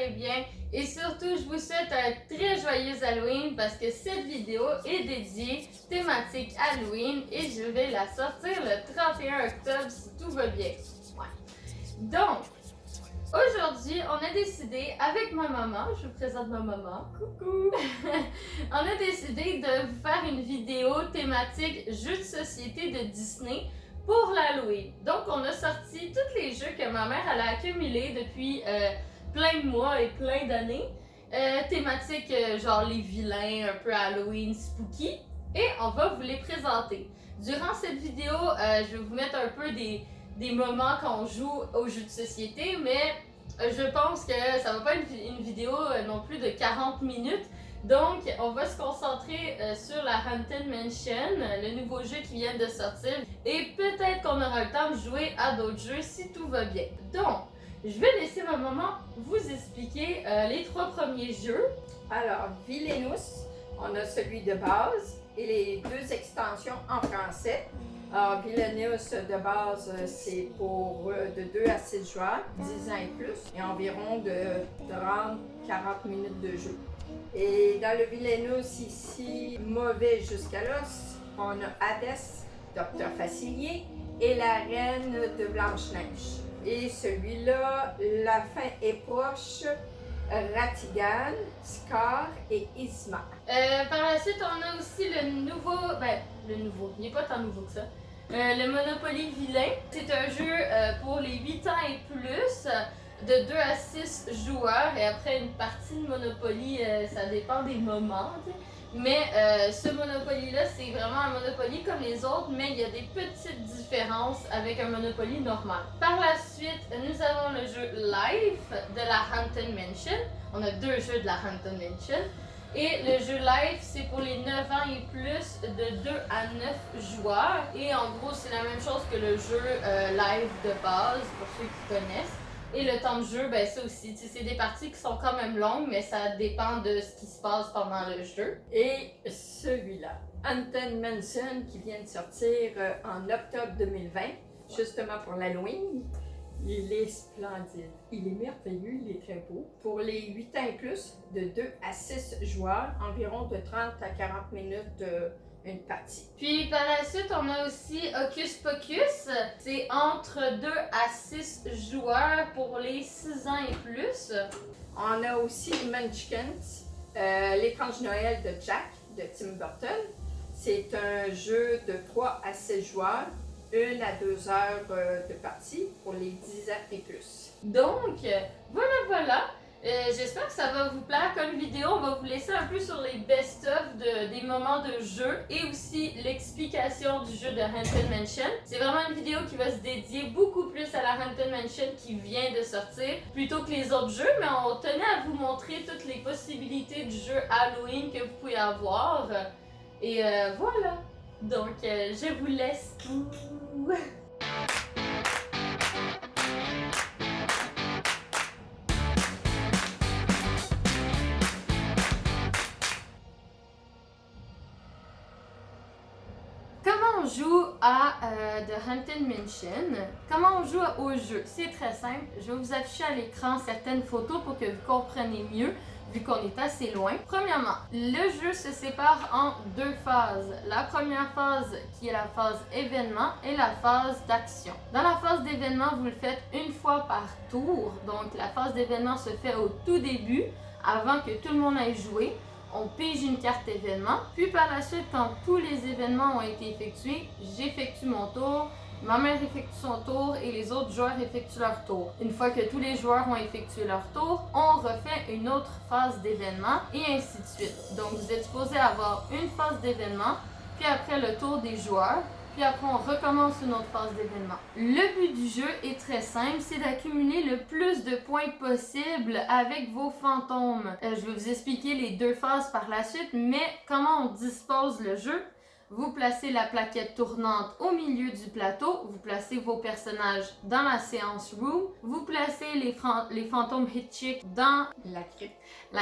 allez bien et surtout je vous souhaite un très joyeux Halloween parce que cette vidéo est dédiée thématique Halloween et je vais la sortir le 31 octobre si tout va bien. Ouais. Donc, aujourd'hui, on a décidé avec ma maman, je vous présente ma maman, coucou, on a décidé de vous faire une vidéo thématique jeux de société de Disney pour l'Halloween. Donc, on a sorti tous les jeux que ma mère elle a accumulés depuis plein de mois et plein d'années. Thématiques genre les vilains, un peu Halloween, spooky. Et on va vous les présenter. Durant cette vidéo, je vais vous mettre un peu des moments qu'on joue aux jeux de société, mais je pense que ça va pas être une vidéo non plus de 40 minutes. Donc, on va se concentrer sur la Haunted Mansion, le nouveau jeu qui vient de sortir. Et peut-être qu'on aura le temps de jouer à d'autres jeux si tout va bien. Donc, je vais laisser ma maman vous expliquer les 3 premiers jeux. Alors, Villainous, on a celui de base et les 2 extensions en français. Alors, Villainous de base, c'est pour de 2 à 6 joueurs, 10 ans et plus, et environ de 30-40 minutes de jeu. Et dans le Villainous ici, mauvais jusqu'à là, on a Hades, Docteur Facilier et la Reine de Blanche-Neige. Et celui-là, la fin est proche, Ratigan, Scar et Isma. Par la suite, on a aussi le nouveau, il n'est pas tant nouveau que ça. Le Monopoly Vilain. C'est un jeu pour les 8 ans et plus, de 2 à 6 joueurs. Et après une partie de Monopoly, ça dépend des moments. T'sais. Mais ce Monopoly-là, c'est vraiment un Monopoly comme les autres, mais il y a des petites différences avec un Monopoly normal. Par la suite, nous avons le jeu Life de la Haunted Mansion. On a 2 jeux de la Haunted Mansion. Et le jeu Life, c'est pour les 9 ans et plus, de 2 à 9 joueurs. Et en gros, c'est la même chose que le jeu Live de base, pour ceux qui connaissent. Et le temps de jeu, ben ça aussi, c'est des parties qui sont quand même longues, mais ça dépend de ce qui se passe pendant le jeu. Et celui-là, Haunted Mansion, qui vient de sortir en octobre 2020, justement pour l'Halloween. Il est splendide, il est merveilleux, il est très beau. Pour les 8 ans et plus, de 2 à 6 joueurs, environ de 30 à 40 minutes une partie. Puis par la suite, on a aussi Hocus Pocus. C'est entre 2 à 6 joueurs pour les 6 ans et plus. On a aussi Munchkins, l'étrange Noël de Jack de Tim Burton. C'est un jeu de 3 à 6 joueurs. 1 à 2 heures de partie pour les 10 ans et plus. Donc, voilà. J'espère que ça va vous plaire comme vidéo. On va vous laisser un peu sur les best-of des moments de jeu et aussi l'explication du jeu de Haunted Mansion. C'est vraiment une vidéo qui va se dédier beaucoup plus à la Haunted Mansion qui vient de sortir plutôt que les autres jeux, mais on tenait à vous montrer toutes les possibilités du jeu Halloween que vous pouvez avoir. Et voilà. Donc, je vous laisse. Comment on joue à The Haunted Mansion? Comment on joue au jeu? C'est très simple. Je vais vous afficher à l'écran certaines photos pour que vous compreniez mieux, vu qu'on est assez loin. Premièrement, le jeu se sépare en 2 phases. La première phase qui est la phase événement et la phase d'action. Dans la phase d'événement, vous le faites une fois par tour. Donc la phase d'événement se fait au tout début, avant que tout le monde ait joué. On pige une carte événement, puis par la suite, quand tous les événements ont été effectués, j'effectue mon tour, ma mère effectue son tour et les autres joueurs effectuent leur tour. Une fois que tous les joueurs ont effectué leur tour, on refait une autre phase d'événement et ainsi de suite. Donc vous êtes supposé avoir une phase d'événement, puis après le tour des joueurs, puis après on recommence une autre phase d'événement. Le but du jeu est très simple, c'est d'accumuler le plus de points possible avec vos fantômes. Je vais vous expliquer les 2 phases par la suite, mais comment on dispose le jeu. vous placez la plaquette tournante au milieu du plateau, vous placez vos personnages dans la séance room, vous placez les fantômes Hitchik dans la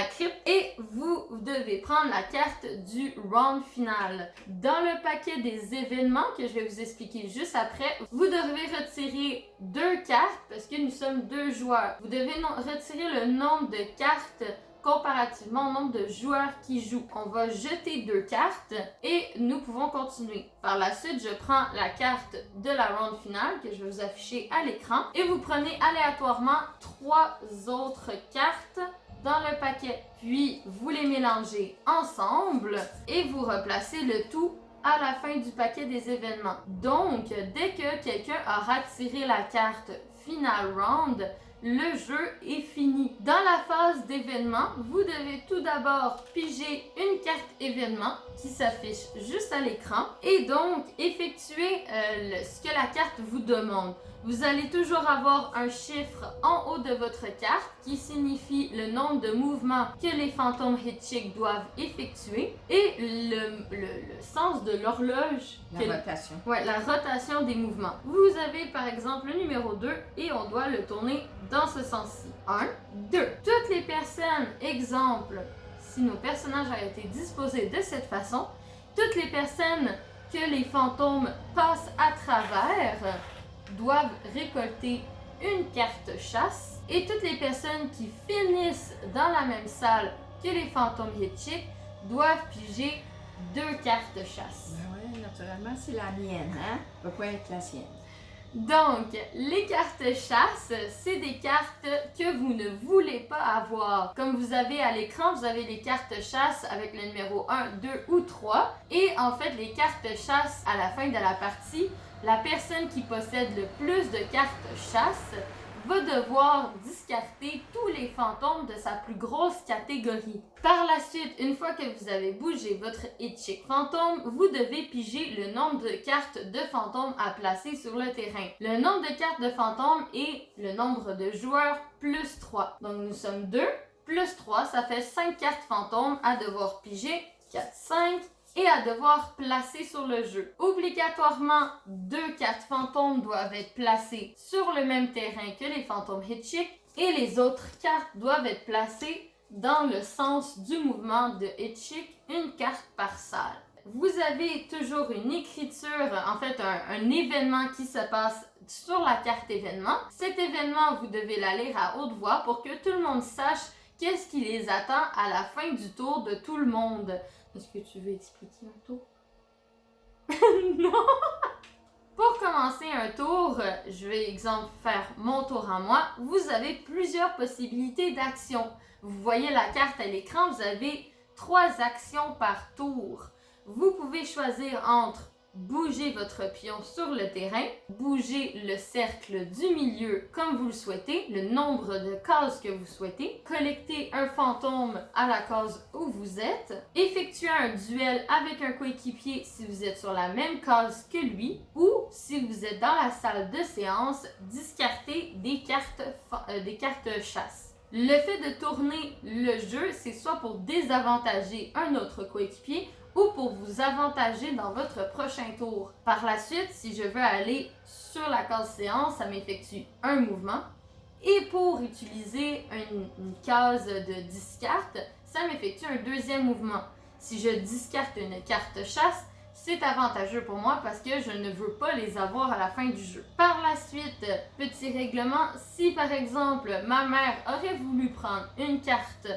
crypte et vous devez prendre la carte du round final. Dans le paquet des événements que je vais vous expliquer juste après, vous devez retirer 2 cartes parce que nous sommes 2 joueurs. Vous devez retirer le nombre de cartes comparativement au nombre de joueurs qui jouent. On va jeter 2 cartes et nous pouvons continuer. Par la suite, je prends la carte de la ronde finale que je vais vous afficher à l'écran et vous prenez aléatoirement 3 autres cartes dans le paquet. Puis, vous les mélangez ensemble et vous replacez le tout à la fin du paquet des événements. Donc, dès que quelqu'un aura tiré la carte Final Round, le jeu est fini. Dans la phase d'événement, vous devez tout d'abord piger une carte événement qui s'affiche juste à l'écran et donc effectuer ce que la carte vous demande. Vous allez toujours avoir un chiffre en haut de votre carte qui signifie le nombre de mouvements que les fantômes Hitchik doivent effectuer et le sens de l'horloge. La rotation. Ouais, la rotation des mouvements. Vous avez par exemple le numéro 2 et on doit le tourner dans ce sens-ci. 1, 2. Toutes les personnes, exemple, si nos personnages ont été disposés de cette façon, toutes les personnes que les fantômes passent à travers doivent récolter une carte chasse et toutes les personnes qui finissent dans la même salle que les fantômes Hitchik doivent piger 2 cartes chasse. Ben oui, naturellement, c'est la mienne, hein? Ça peut pas être la sienne. Donc, les cartes chasse, c'est des cartes que vous ne voulez pas avoir. Comme vous avez à l'écran, vous avez les cartes chasse avec le numéro 1, 2 ou 3. Et en fait, les cartes chasse à la fin de la partie, la personne qui possède le plus de cartes chasse va devoir discarter tous les fantômes de sa plus grosse catégorie. Par la suite, une fois que vous avez bougé votre Hitchik fantôme, vous devez piger le nombre de cartes de fantômes à placer sur le terrain. Le nombre de cartes de fantômes est le nombre de joueurs plus 3. Donc nous sommes 2 plus 3, ça fait 5 cartes fantômes à devoir piger. 4, 5. Et à devoir placer sur le jeu. Obligatoirement, 2 cartes fantômes doivent être placées sur le même terrain que les fantômes Hitchik et les autres cartes doivent être placées dans le sens du mouvement de Hitchik, une carte par salle. Vous avez toujours une écriture, en fait un événement qui se passe sur la carte événement. Cet événement, vous devez la lire à haute voix pour que tout le monde sache qu'est-ce qui les attend à la fin du tour de tout le monde. Est-ce que tu veux expliquer un tour? Non! Pour commencer un tour, je vais exemple faire mon tour à moi. Vous avez plusieurs possibilités d'action. Vous voyez la carte à l'écran, vous avez 3 actions par tour. Vous pouvez choisir entre bouger votre pion sur le terrain, bouger le cercle du milieu comme vous le souhaitez, le nombre de cases que vous souhaitez, collecter un fantôme à la case où vous êtes, effectuer un duel avec un coéquipier si vous êtes sur la même case que lui, ou si vous êtes dans la salle de séance, discarter des cartes chasse. Le fait de tourner le jeu, c'est soit pour désavantager un autre coéquipier ou pour vous avantager dans votre prochain tour. Par la suite, si je veux aller sur la case séance, ça m'effectue un mouvement. Et pour utiliser une case de discarte, ça m'effectue un deuxième mouvement. Si je discarte une carte chasse, c'est avantageux pour moi parce que je ne veux pas les avoir à la fin du jeu. Par la suite, petit règlement, si par exemple ma mère aurait voulu prendre une carte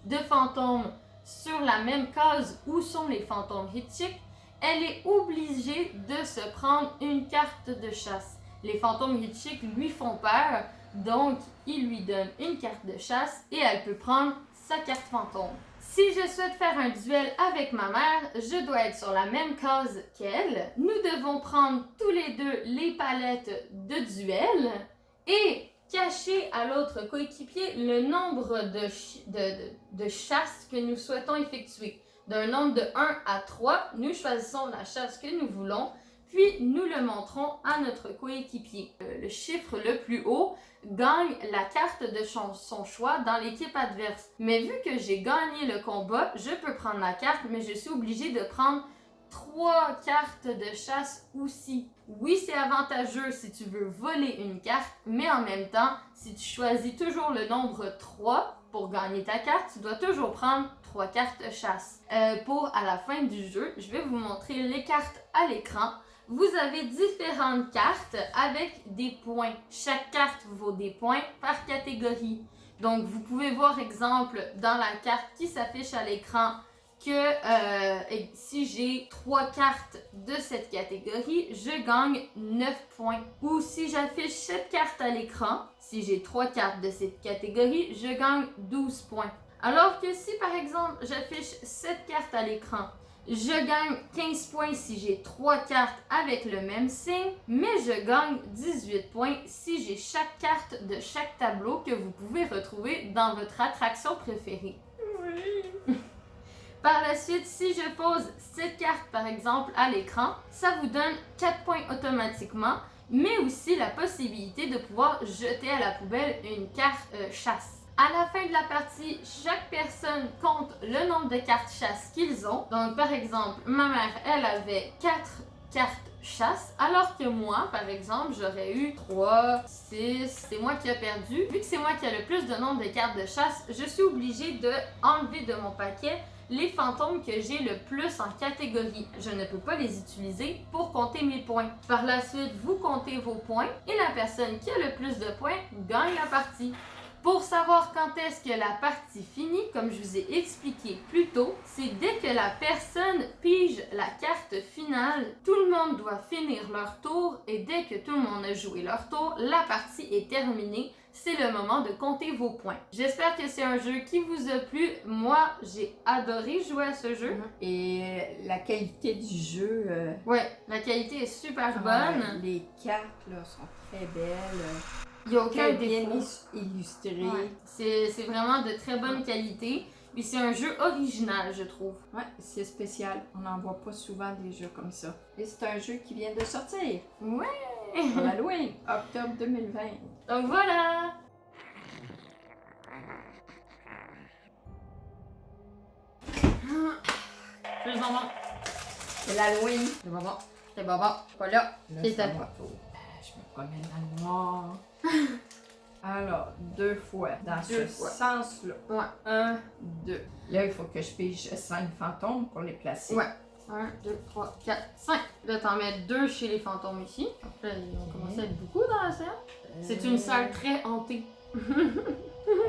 de fantôme sur la même case où sont les fantômes Hitchik, elle est obligée de se prendre une carte de chasse. Les fantômes Hitchik lui font peur, donc il lui donne une carte de chasse et elle peut prendre sa carte fantôme. Si je souhaite faire un duel avec ma mère, je dois être sur la même case qu'elle. Nous devons prendre tous les deux les palettes de duel et cacher à l'autre coéquipier le nombre de chasses que nous souhaitons effectuer. D'un nombre de 1 à 3, nous choisissons la chasse que nous voulons, puis nous le montrons à notre coéquipier. Le chiffre le plus haut gagne la carte de son choix dans l'équipe adverse. Mais vu que j'ai gagné le combat, je peux prendre la carte, mais je suis obligée de prendre 3 cartes de chasse aussi. Oui, c'est avantageux si tu veux voler une carte, mais en même temps, si tu choisis toujours le nombre 3 pour gagner ta carte, tu dois toujours prendre 3 cartes de chasse. Pour à la fin du jeu, je vais vous montrer les cartes à l'écran. Vous avez différentes cartes avec des points. Chaque carte vaut des points par catégorie. Donc, vous pouvez voir, exemple, dans la carte qui s'affiche à l'écran, que si j'ai 3 cartes de cette catégorie, je gagne 9 points. Ou si j'affiche cette carte à l'écran, si j'ai 3 cartes de cette catégorie, je gagne 12 points. Alors que si, par exemple, j'affiche cette carte à l'écran, je gagne 15 points si j'ai 3 cartes avec le même signe, mais je gagne 18 points si j'ai chaque carte de chaque tableau que vous pouvez retrouver dans votre attraction préférée. Oui. Par la suite, si je pose cette carte par exemple à l'écran, ça vous donne 4 points automatiquement, mais aussi la possibilité de pouvoir jeter à la poubelle une carte chasse. À la fin de la partie, chaque personne compte le nombre de cartes chasse qu'ils ont. Donc, par exemple, ma mère, elle avait 4 cartes chasse, alors que moi, par exemple, j'aurais eu 3, 6, c'est moi qui ai perdu. Vu que c'est moi qui ai le plus de nombre de cartes de chasse, je suis obligée de enlever de mon paquet les fantômes que j'ai le plus en catégorie. Je ne peux pas les utiliser pour compter mes points. Par la suite, vous comptez vos points et la personne qui a le plus de points gagne la partie. Pour savoir quand est-ce que la partie finit, comme je vous ai expliqué plus tôt, c'est dès que la personne pige la carte finale, tout le monde doit finir leur tour et dès que tout le monde a joué leur tour, la partie est terminée. C'est le moment de compter vos points. J'espère que c'est un jeu qui vous a plu. Moi, j'ai adoré jouer à ce jeu. Et la qualité du jeu... Ouais, la qualité est super bonne. Les cartes là, sont très belles. Il n'y a aucun bien défaut. illustré. Ouais. C'est vraiment de très bonne qualité. Puis c'est un jeu original, je trouve. Ouais, c'est spécial. On n'en voit pas souvent des jeux comme ça. Et c'est un jeu qui vient de sortir. Ouais! Pour Halloween, octobre 2020. Donc voilà! Plus bonbon. C'est l'Halloween. C'est bonbon. C'est bonbon. Pas là. C'est ça ta va. Je me promène dans le noir. Alors, 2 fois dans Deux ce fois. sens-là. Ouais. 1, 2. Là, il faut que je pige 5 fantômes pour les placer. Ouais. 1, 2, 3, 4, 5. Là, t'en mets 2 chez les fantômes ici. Après, ils vont commencer à être beaucoup dans la salle. C'est une salle très hantée.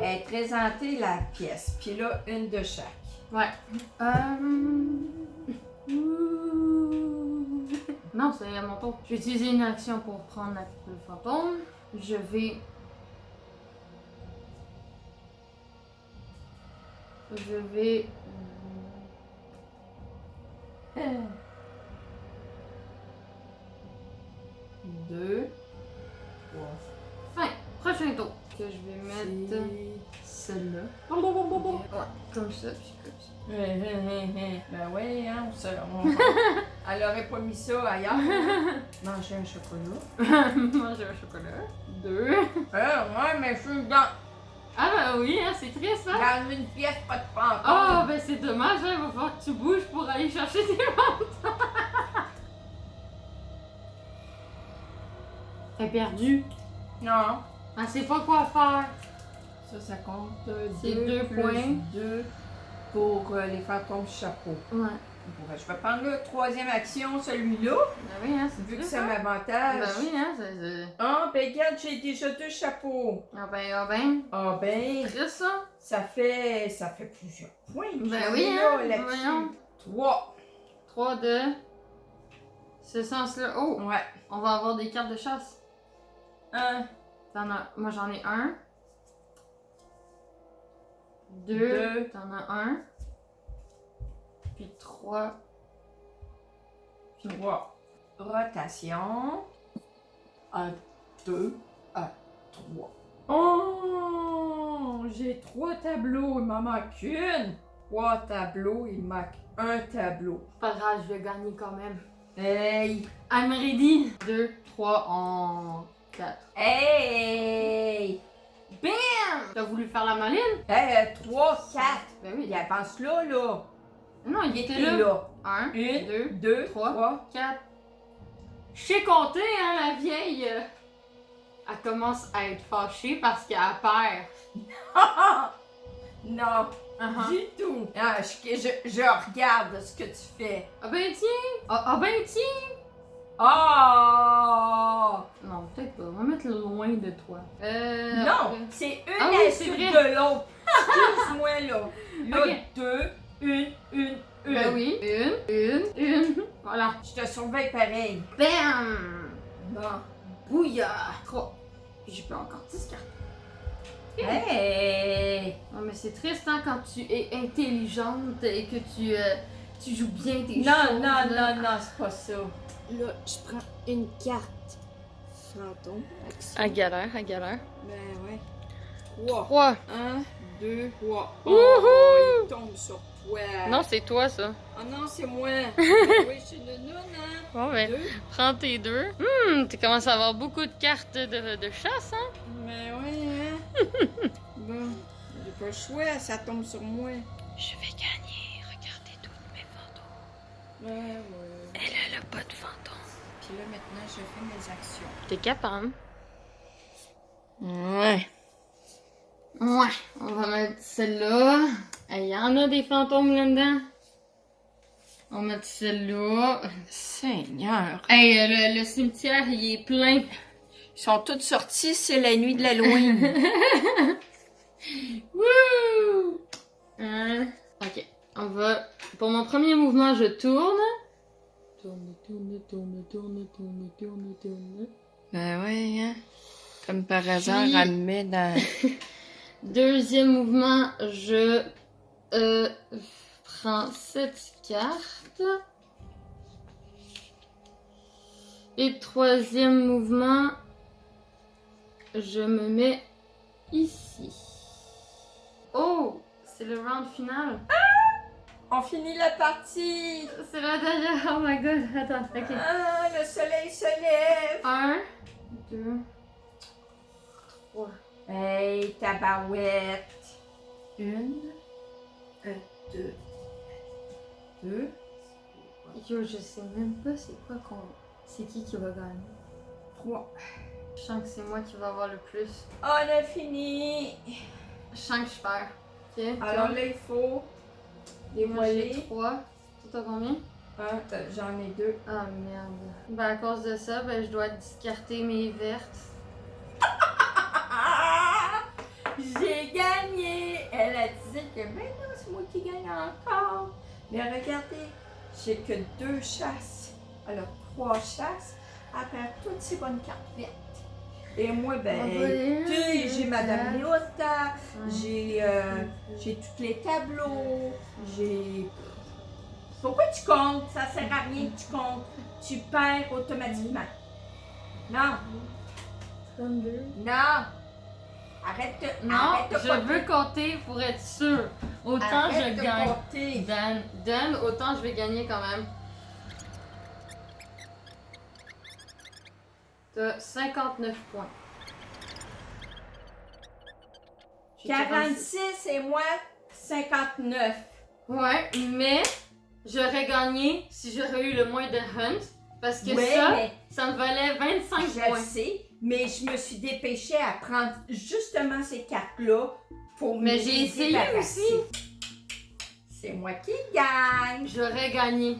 Elle est très hantée, la pièce. Puis là, une de chaque. Ouais. Non, c'est à mon tour. Je vais utiliser une action pour prendre le fantôme. Je vais... Deux. Fin. Prochain tour. Que je vais mettre... Celle-là. Ouais, comme ça, puis comme ça. Ben oui, hein, elle aurait pas mis ça ailleurs. Manger un chocolat. Manger un chocolat. 2. Ouais, mais je suis dans Ah ben oui, hein, c'est triste, hein? une pièce, pas de fantôme. Ah ben c'est dommage, hein, il va falloir que tu bouges pour aller chercher tes fantômes. T'es perdu. Non. Elle sait pas quoi faire. Ça compte. C'est 2 points. 2 pour les fantômes chapeau. Ouais. Je vais prendre la troisième action, celui-là. Ben oui, hein, c'est Vu que triste, ça hein? m'avantage. Ben oui, hein, c'est... Ah, ben regarde, j'ai déjà 2 chapeaux. Ah ben... Ah ben, Triste, ça? ça fait plusieurs points. Ben oui, hein, là-dessus. voyons. 3. 3 de... Ce sens-là. Oh! Ouais. On va avoir des cartes de chasse. 1. Moi j'en ai 1. 2. Deux. T'en as 1. Puis 3. 3. Rotation. 1, 2, 1, 3. Oh! J'ai 3 tableaux, il m'en manque une. 3 tableaux, il me manque un tableau. Pas grave, je vais gagner quand même. Hey! I'm ready! 2, 3, en 4. Hey! Bam! T'as voulu faire la maline? Hey, 3, 4. Ben oui. Il avance là, là. Non, il Il était était là. là. 1, Une, 2, deux, 3, trois. 4. Je sais compter, hein, la vieille. Elle commence à être fâchée parce qu'elle perd. Non, du tout. Ah, je regarde ce que tu fais. Ah ben tiens! Ah ben tiens! Oh! Non, peut-être pas. On va mettre loin de toi. Non, c'est une Ah oui, c'est insulte vrai. de l'autre. Excuse-moi, là. Là, Ok. deux, une. Ben oui. Une. Voilà. Je te surveille pareil. Bam! Bon. Bouillard! 3. J'ai pas encore 10 cartes. Hey! Non, mais c'est triste, hein, quand tu es intelligente et que tu joues bien tes Non, choses. là. non, c'est pas ça. Là, je prends une carte fantôme. Action. À galère. Ben ouais. 3. 3. 1, 2, 3. Oh, Wouhou! il tombe sur toi. Non, c'est toi, ça. Oh non, c'est moi. Oui, je suis une noune, hein. Bon, ben, 2. prends tes 2. Tu commences à avoir beaucoup de cartes de chasse, hein? Ben ouais, hein. Bon, j'ai pas le choix, ça tombe sur moi. Je vais gagner. Regardez toutes mes fantômes. Ouais. Elle a pas de fantôme. Puis là, maintenant, je fais mes actions. T'es capable? Ouais. Ouais, on va mettre celle-là. Il y en a des fantômes là-dedans. On va mettre celle-là. Seigneur. Hey, le cimetière, il est plein. Ils sont tous sortis, c'est la nuit de l'Halloween. Wouh! Ok, on va... Pour mon premier mouvement, je tourne. Tourne. Ben ouais, hein. Comme par hasard, Puis- elle me met dans... Deuxième mouvement, je prends cette carte. Et troisième mouvement, je me mets ici. Oh, c'est le round final. On finit la partie. C'est la dernière. Oh my god, attends, ok. Ah, le soleil se lève. 1, 2, 3. Hey, tabarouette. 1, 2. Yo, je sais même pas c'est quoi qu'on... C'est qui va gagner. 3. Je sens que c'est moi qui va avoir le plus. On a fini. Je sens que je perds. Ok. Alors là, il faut Moi, j'ai dévoiler. 3. Tu t'as combien? J'en ai 2. Ah merde. Ben à cause de ça, ben je dois discarter mes vertes. Ah! J'ai gagné! Elle a dit que ben non, c'est moi qui gagne encore. Mais regardez, j'ai que 2 chasses. Alors 3 chasses. Après toutes ces bonnes cartes vertes. Et moi, ben, j'ai Madame Léota, j'ai tous les tableaux, j'ai... Pourquoi tu comptes? Ça sert à rien que tu comptes. Tu perds automatiquement. Non, 32. non. Arrête de, Non, arrête de je compter. veux compter pour être sûr. Autant Arrête je de gagne. compter. Dan, autant je vais gagner quand même. T'as 59 points. J'ai 46 et moi, 59. Ouais, mais j'aurais gagné si j'aurais eu le moins de hunt. Parce que Ouais, ça, mais ça me valait 25 je points. le sais, mais je me suis dépêchée à prendre justement ces cartes-là pour Mais me j'ai les essayé débarrasser. aussi. C'est moi qui gagne. J'aurais gagné.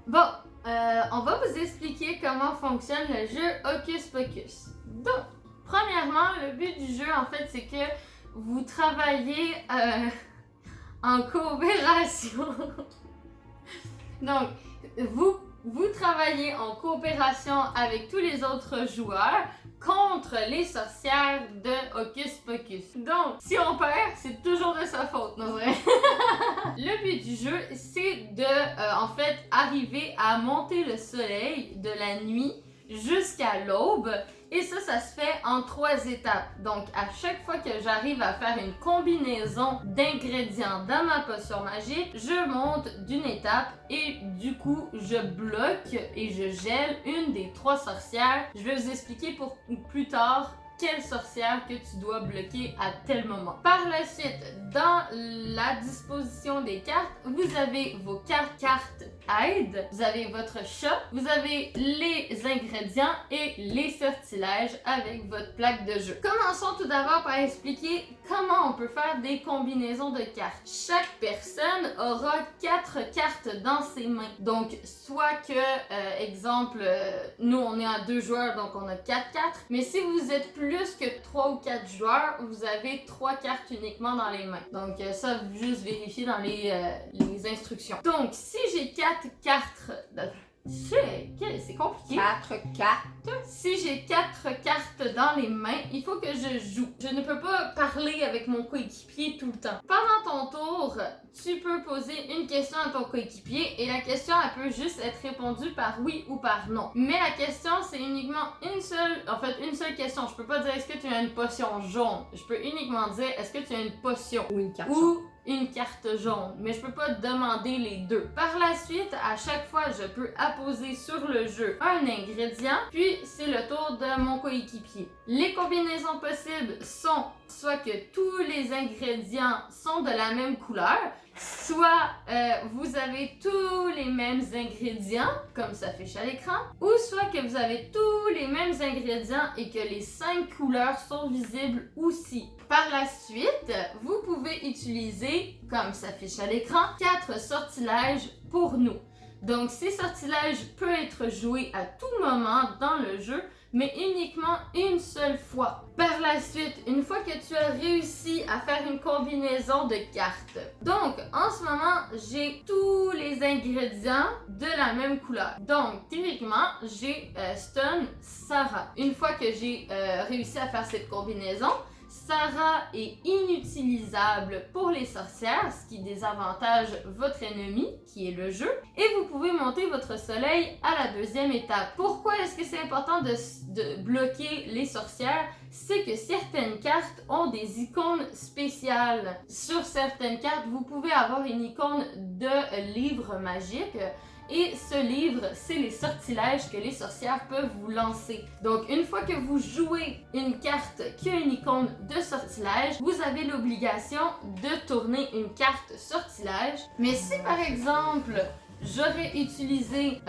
Bon, on va vous expliquer comment fonctionne le jeu Hocus Pocus. Donc, premièrement, le but du jeu, en fait, c'est que vous travaillez en coopération. Donc, vous travaillez en coopération avec tous les autres joueurs contre les sorcières de Hocus Pocus. Donc, si on perd, c'est toujours de sa faute, non vrai? Le but du jeu, c'est de, en fait, arriver à monter le soleil de la nuit jusqu'à l'aube. Et ça se fait en 3 étapes. Donc, à chaque fois que j'arrive à faire une combinaison d'ingrédients dans ma potion magique, je monte d'une étape et du coup, je bloque et je gèle une des 3 sorcières. Je vais vous expliquer pour plus tard quelle sorcière que tu dois bloquer à tel moment. Par la suite, dans la disposition des cartes, vous avez vos cartes aide, vous avez votre chat, vous avez les ingrédients et les sortilèges avec votre plaque de jeu. Commençons tout d'abord par expliquer comment on peut faire des combinaisons de cartes. Chaque personne aura 4 cartes dans ses mains. Donc, soit que, exemple, nous on est à 2 joueurs, donc on a 4 cartes. Mais si vous êtes plus que 3 ou 4 joueurs, vous avez 3 cartes uniquement dans les mains. Donc, ça, juste vérifier dans les instructions. Donc, si j'ai 4 cartes... C'est compliqué. 4 cartes. Si j'ai 4 cartes dans les mains, il faut que je joue. Je ne peux pas parler avec mon coéquipier tout le temps. Pendant ton tour, tu peux poser une question à ton coéquipier et la question, elle peut juste être répondue par oui ou par non. Mais la question, c'est uniquement une seule question. Je peux pas dire est-ce que tu as une potion jaune. Je peux uniquement dire est-ce que tu as une potion Ou une carte ou une carte jaune, mais je peux pas demander les deux. Par la suite, à chaque fois, je peux apposer sur le jeu un ingrédient, puis c'est le tour de mon coéquipier. Les combinaisons possibles sont soit que tous les ingrédients sont de la même couleur, soit vous avez tous les mêmes ingrédients, comme ça affiche à l'écran, ou soit que vous avez tous les mêmes ingrédients et que les 5 couleurs sont visibles aussi. Par la suite, vous pouvez utiliser, comme ça affiche à l'écran, 4 sortilèges pour nous. Donc, ces sortilèges peuvent être joués à tout moment dans le jeu, mais uniquement une seule fois. Par la suite, une fois que tu as réussi à faire une combinaison de cartes. Donc, en ce moment, j'ai tous les ingrédients de la même couleur. Donc, typiquement, j'ai Stun Sarah. Une fois que j'ai réussi à faire cette combinaison, Sarah est inutilisable pour les sorcières, ce qui désavantage votre ennemi, qui est le jeu, et vous pouvez monter votre soleil à la deuxième étape. Pourquoi est-ce que c'est important de bloquer les sorcières? C'est que certaines cartes ont des icônes spéciales. Sur certaines cartes, vous pouvez avoir une icône de livre magique. Et ce livre, c'est les sortilèges que les sorcières peuvent vous lancer. Donc, une fois que vous jouez une carte qui a une icône de sortilège, vous avez l'obligation de tourner une carte sortilège. Mais si par exemple, j'aurais utilisé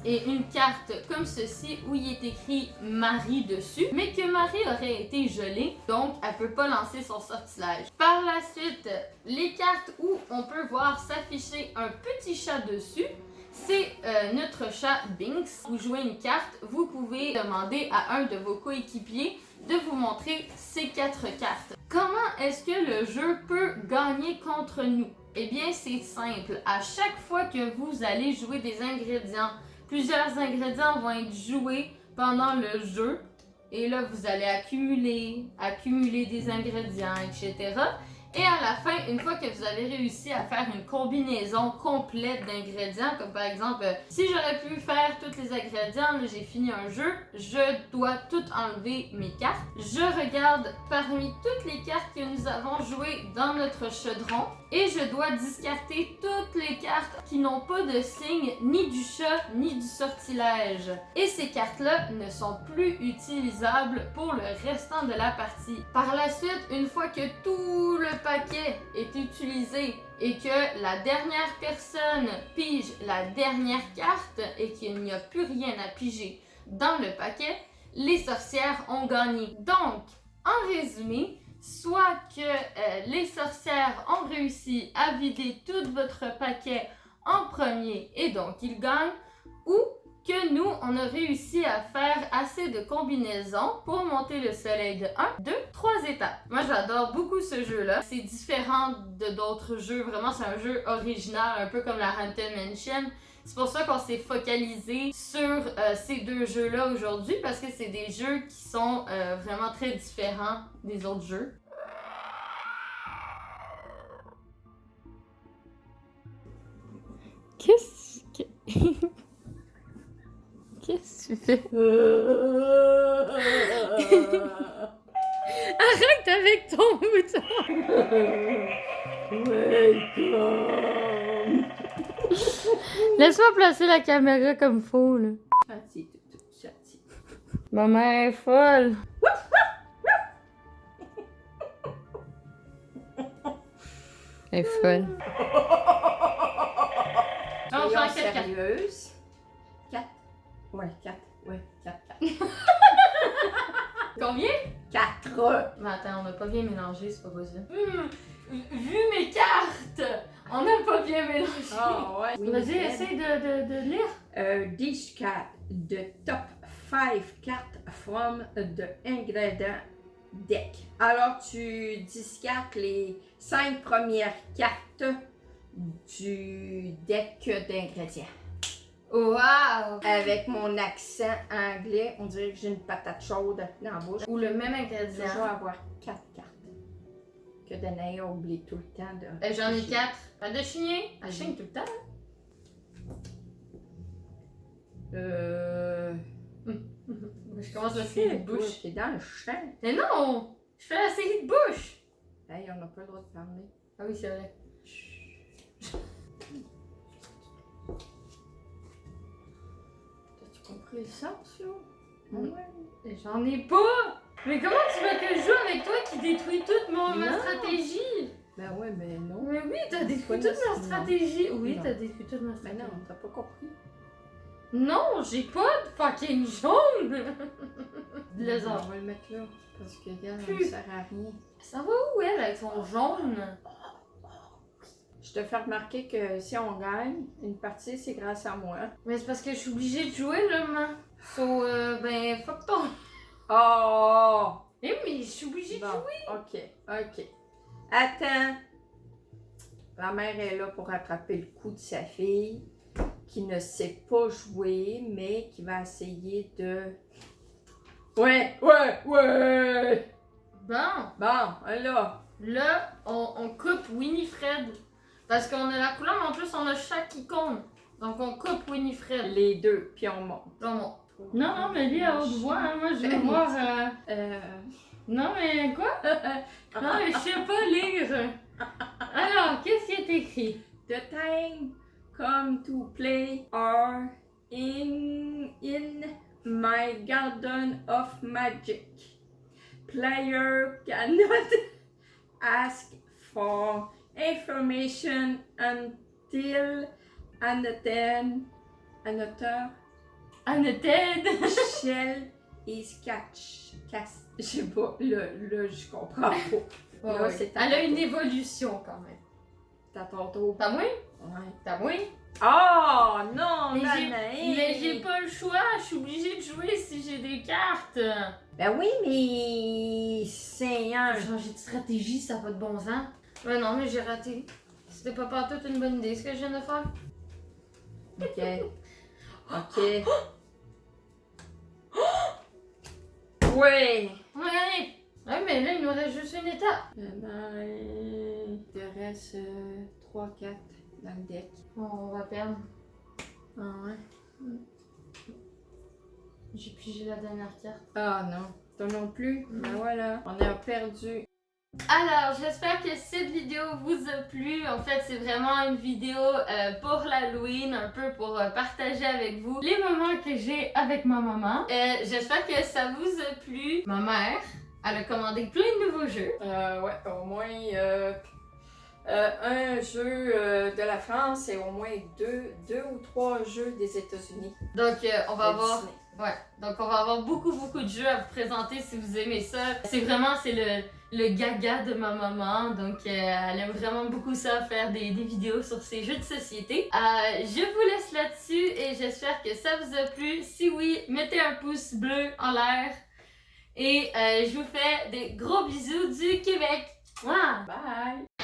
une carte comme ceci où il est écrit Marie dessus, mais que Marie aurait été gelée, donc elle peut pas lancer son sortilège. Par la suite, les cartes où on peut voir s'afficher un petit chat dessus, c'est notre chat Binks. Vous jouez une carte, vous pouvez demander à un de vos coéquipiers de vous montrer ces 4 cartes. Comment est-ce que le jeu peut gagner contre nous? Eh bien, c'est simple. À chaque fois que vous allez jouer des ingrédients, plusieurs ingrédients vont être joués pendant le jeu. Et là, vous allez accumuler des ingrédients, etc. Et à la fin, une fois que vous avez réussi à faire une combinaison complète d'ingrédients, comme par exemple, si j'aurais pu faire tous les ingrédients, là, j'ai fini un jeu, je dois tout enlever mes cartes. Je regarde parmi toutes les cartes que nous avons jouées dans notre chaudron et je dois discarter toutes les cartes qui n'ont pas de signe ni du chat ni du sortilège. Et ces cartes-là ne sont plus utilisables pour le restant de la partie. Par la suite, une fois que tout le paquet est utilisé et que la dernière personne pige la dernière carte et qu'il n'y a plus rien à piger dans le paquet, les sorcières ont gagné. Donc, en résumé, soit que les sorcières ont réussi à vider tout votre paquet en premier et donc ils gagnent, ou que nous, on a réussi à faire assez de combinaisons pour monter le soleil de 1, 2, 3 étapes. Moi, j'adore beaucoup ce jeu-là. C'est différent de d'autres jeux. Vraiment, c'est un jeu original, un peu comme la Haunted Mansion. C'est pour ça qu'on s'est focalisé sur ces 2 jeux-là aujourd'hui, parce que c'est des jeux qui sont vraiment très différents des autres jeux. Qu'est-ce que... Qu'est-ce que tu fais? Arrête avec ton bouton! Welcome! Laisse-moi placer la caméra comme faut, là. Chati, tout, chati. Ma mère est folle. Elle est folle. Non, on fait Soyons un 4-4. sérieuses. 4. Ouais, 4. Ouais, 4. Combien? 4. Mais attends, on n'a pas bien mélangé, c'est pas possible. Vu mes cartes, on n'a pas bien mélangé. Ah ouais. Vas-y, essaye de lire. These cards, the top 5 cartes from the ingredient deck. Alors, tu discartes les 5 premières cartes du deck d'ingrédients. Wow! Avec mon accent anglais, on dirait que j'ai une patate chaude dans la bouche. Ou le même Toujours ingrédient. avoir 4 cartes. Que Danaïa oublie tout le temps de... J'en ai 4. Pas de chigner. Elle chigne tout le temps. Je commence la série de bouche. T'es dans le champ. Mais non! Je fais la série de bouche! Hey, on n'a pas le droit de parler. Ah oui, c'est vrai. T'as-tu compris le sens, là? Ouais. J'en ai pas! Mais comment tu veux que je joue avec toi qui détruit toute ma Non. stratégie? Ben ouais, mais non. Mais oui, t'as détruit Pas toute ma non. stratégie. Oui, Non. t'as détruit toute ma Ben stratégie. non, t'as pas compris. Non, j'ai pas de fucking jaune! On Lézard. va le mettre là, parce que regarde, ça Plus. ne sert à rien. Ça va où elle avec son jaune? Je te fais remarquer que si on gagne une partie, c'est grâce à moi. Mais c'est parce que je suis obligée de jouer là, man. So, ben, fuck ton. Oh! Eh, mais je suis obligée de Bon, jouer. ok. Attends. La mère est là pour rattraper le coup de sa fille, qui ne sait pas jouer, mais qui va essayer de... Ouais! Bon, Bon, là. là, on coupe Winifred. Parce qu'on a la couleur, mais en plus, on a chaque icône. Donc, on coupe Winifred. Les deux, puis on monte. Là, on monte. Non, mais lis à haute voix, hein. Moi, je veux voir. Non, mais quoi? Non, mais je sais pas lire. Alors, qu'est-ce qui est écrit? The time come to play are in my garden of magic. Player cannot ask for information until another Annoted. shell is cast. Je sais pas, là, je comprends pas. Ouais, Là, ouais. c'est Elle a une tantôt. évolution quand même. T'as ton tour. T'as moins? Ouais. T'as moins? Oh non, Mais j'ai pas le choix, je suis obligée de jouer si j'ai des cartes. Ben oui, mais c'est un. Changer de stratégie, ça n'a pas de bon sens. Ouais, non, mais j'ai raté. C'était pas partout une bonne idée ce que je viens de faire. Ok. Ouais. On va gagner. Ouais, mais là, il nous reste juste une étape. Il te reste 3-4 dans le deck. Bon, on va perdre. Ah ouais. J'ai pigé la dernière carte. Ah non. Toi non plus. Ben voilà. On a perdu. Alors, j'espère que cette vidéo vous a plu. En fait, c'est vraiment une vidéo pour l'Halloween, un peu pour partager avec vous les moments que j'ai avec ma maman. J'espère que ça vous a plu. Ma mère, elle a commandé plein de nouveaux jeux. Ouais, au moins un jeu de la France et au moins deux ou trois jeux des États-Unis. Donc, on va de avoir... Disney. Ouais, donc on va avoir beaucoup de jeux à vous présenter si vous aimez ça. C'est le gaga de ma maman, donc elle aime vraiment beaucoup ça, faire des vidéos sur ces jeux de société. Je vous laisse là-dessus et j'espère que ça vous a plu. Si oui, mettez un pouce bleu en l'air et je vous fais des gros bisous du Québec. Mouah! Bye!